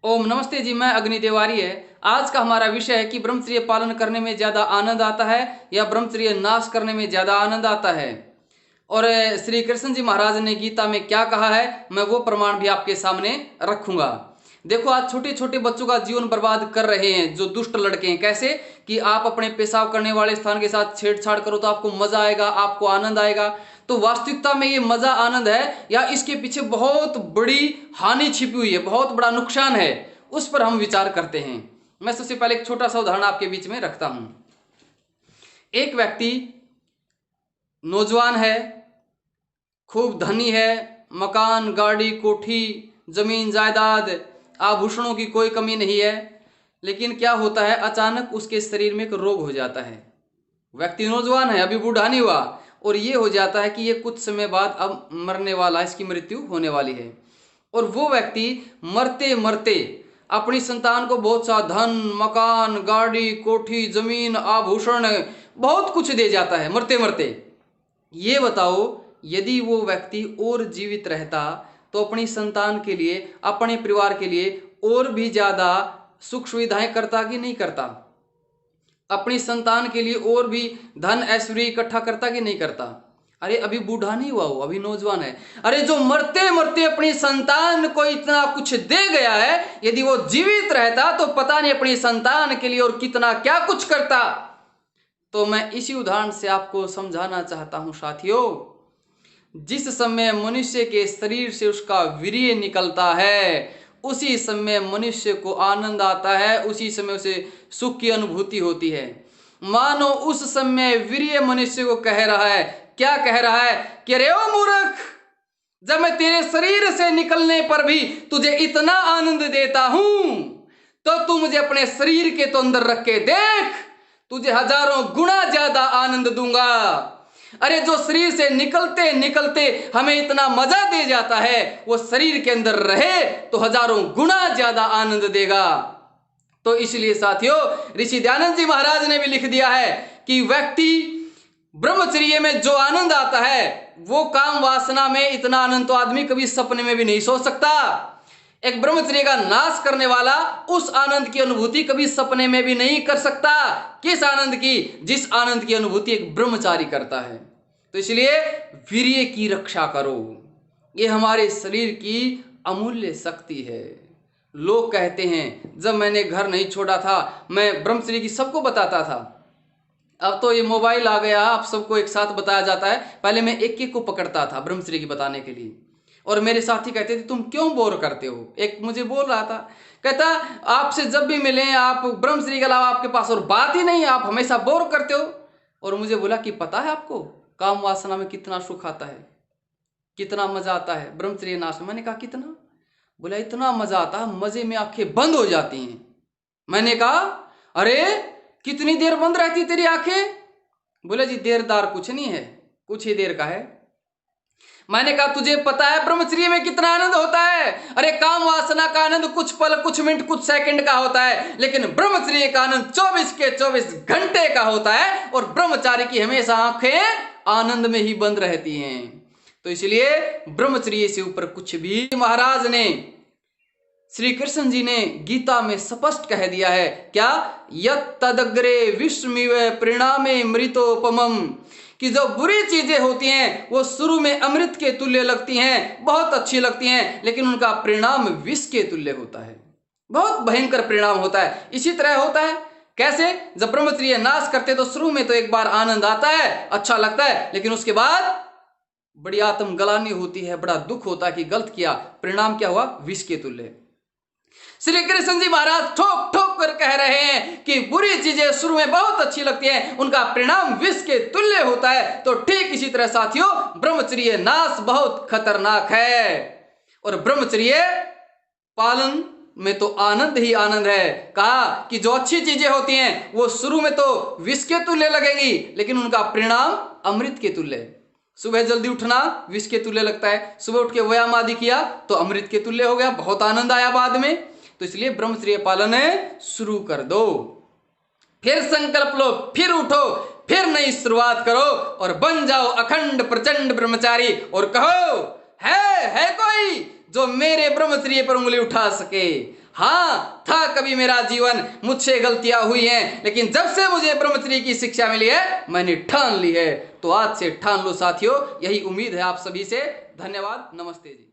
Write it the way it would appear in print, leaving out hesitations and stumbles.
ओम नमस्ते जी। मैं अग्नि तिवारी है। आज का हमारा विषय है कि ब्रह्मचर्य पालन करने में ज़्यादा आनंद आता है या ब्रह्मचर्य नाश करने में ज़्यादा आनंद आता है। और श्री कृष्ण जी महाराज ने गीता में क्या कहा है, मैं वो प्रमाण भी आपके सामने रखूंगा। देखो, आज छोटे छोटे बच्चों का जीवन बर्बाद कर रहे हैं जो दुष्ट लड़के हैं। कैसे कि आप अपने पेशाब करने वाले स्थान के साथ छेड़छाड़ करो तो आपको मजा आएगा, आपको आनंद आएगा। तो वास्तविकता में ये मजा आनंद है या इसके पीछे बहुत बड़ी हानि छिपी हुई है, बहुत बड़ा नुकसान है, उस पर हम विचार करते हैं। मैं सबसे पहले एक छोटा सा उदाहरण आपके बीच में रखता हूं। एक व्यक्ति नौजवान है, खूब धनी है, मकान, गाड़ी, कोठी, जमीन जायदाद, आभूषणों की कोई कमी नहीं है। लेकिन क्या होता है, अचानक उसके शरीर में एक रोग हो जाता है। व्यक्ति नौजवान है, अभी बूढ़ा नहीं हुआ, और ये हो जाता है कि ये कुछ समय बाद अब मरने वाला है, इसकी मृत्यु होने वाली है। और वो व्यक्ति मरते मरते अपनी संतान को बहुत सा धन, मकान, गाड़ी, कोठी, जमीन, आभूषण, बहुत कुछ दे जाता है मरते मरते। ये बताओ, यदि वो व्यक्ति और जीवित रहता तो अपनी संतान के लिए, अपने परिवार के लिए और भी ज्यादा सुख सुविधाएं करता कि नहीं करता? अपनी संतान के लिए और भी धन ऐश्वर्य इकट्ठा करता कि नहीं करता? अरे अभी बूढ़ा नहीं हुआ, वो अभी नौजवान है। अरे जो मरते मरते अपनी संतान को इतना कुछ दे गया है, यदि वो जीवित रहता तो पता नहीं अपनी संतान के लिए और कितना क्या कुछ करता। तो मैं इसी उदाहरण से आपको समझाना चाहता हूं साथियों, जिस समय मनुष्य के शरीर से उसका वीर्य निकलता है, उसी समय मनुष्य को आनंद आता है, उसी समय उसे सुख की अनुभूति होती है। मानो उस समय वीर्य मनुष्य को कह रहा है, क्या कह रहा है कि अरे ओ मूर्ख, जब मैं तेरे शरीर से निकलने पर भी तुझे इतना आनंद देता हूं, तो तू मुझे अपने शरीर के तो अंदर रख के देख, तुझे हजारों गुना ज्यादा आनंद दूंगा। अरे जो शरीर से निकलते निकलते हमें इतना मजा दे जाता है, वो शरीर के अंदर रहे तो हजारों गुना ज्यादा आनंद देगा। तो इसलिए साथियों, ऋषि दयानंद जी महाराज ने भी लिख दिया है कि व्यक्ति ब्रह्मचर्य में जो आनंद आता है, वो काम वासना में इतना आनंद तो आदमी कभी सपने में भी नहीं सोच सकता। एक ब्रह्मचर्य का नाश करने वाला उस आनंद की अनुभूति कभी सपने में भी नहीं कर सकता। किस आनंद की? जिस आनंद की अनुभूति एक ब्रह्मचारी करता है। तो इसलिए वीर्य की रक्षा करो, ये हमारे शरीर की अमूल्य शक्ति है। लोग कहते हैं, जब मैंने घर नहीं छोड़ा था मैं ब्रह्मचर्य की सबको बताता था। अब तो ये मोबाइल आ गया, आप सबको एक साथ बताया जाता है। पहले मैं एक एक को पकड़ता था ब्रह्मचर्य की बताने के लिए, और मेरे साथी कहते थे तुम क्यों बोर करते हो। एक मुझे बोल रहा था, कहता आपसे जब भी मिले आप ब्रह्मचर्य के अलावा आपके पास और बात ही नहीं है, आप हमेशा बोर करते हो। और मुझे बोला कि पता है आपको काम वासना में कितना सुख आता है, कितना मजा आता है ब्रह्मचर्य नाश में। मैंने कहा कितना? बोला इतना मजा आता है, मजे में आंखें बंद हो जाती हैं। मैंने कहा अरे कितनी देर बंद रहती तेरी आंखें? बोले जी देरदार कुछ नहीं है, कुछ ही देर का है। मैंने कहा तुझे पता है ब्रह्मचर्य में कितना आनंद होता है? अरे काम वासना का आनंद कुछ पल, कुछ मिनट, कुछ सेकंड का होता है, लेकिन ब्रह्मचर्य का आनंद 24 के 24 घंटे का होता है। और ब्रह्मचारी की हमेशा आंखें आनंद में ही बंद रहती हैं। तो इसलिए ब्रह्मचर्य से ऊपर कुछ भी। महाराज ने, श्री कृष्ण जी ने गीता में स्पष्ट कह दिया है, क्या? यत् तदग्रे विश्वमिव परिणामे मृतोपमम, कि जो बुरी चीजें होती हैं वो शुरू में अमृत के तुल्य लगती हैं, बहुत अच्छी लगती हैं, लेकिन उनका परिणाम विष के तुल्य होता है, बहुत भयंकर परिणाम होता है। इसी तरह होता है। कैसे? जब ब्रह्मचर्य नाश करते तो शुरू में तो एक बार आनंद आता है, अच्छा लगता है, लेकिन उसके बाद बड़ी आत्मग्लानि होती है, बड़ा दुख होता है कि गलत किया। परिणाम क्या हुआ? विष के तुल्य। श्री कृष्ण जी महाराज ठोक ठोक कर कह रहे हैं कि बुरी चीजें शुरू में बहुत अच्छी लगती हैं, उनका परिणाम विष के तुल्य होता है। तो ठीक इसी तरह साथियों, ब्रह्मचर्य नाश बहुत खतरनाक है। और ब्रह्मचर्य पालन में तो आनंद ही आनंद है। कहा कि जो अच्छी चीजें होती हैं वो शुरू में तो विष के तुल्य लगेंगी, लेकिन उनका परिणाम अमृत के तुल्य। सुबह जल्दी उठना विष के तुल्य लगता है, सुबह उठ के व्यायाम आदि किया तो अमृत के तुल्य हो गया, बहुत आनंद आया बाद में। तो इसलिए ब्रह्मचर्य पालन शुरू कर दो, फिर संकल्प लो, फिर उठो, फिर नई शुरुआत करो और बन जाओ अखंड प्रचंड ब्रह्मचारी। और कहो है कोई जो मेरे ब्रह्मचर्य पर उंगली उठा सके? हाँ, था कभी मेरा जीवन, मुझसे गलतियां हुई हैं, लेकिन जब से मुझे ब्रह्मचर्य की शिक्षा मिली है मैंने ठान ली है। तो आज से ठान लो साथियों, यही उम्मीद है आप सभी से। धन्यवाद, नमस्ते जी।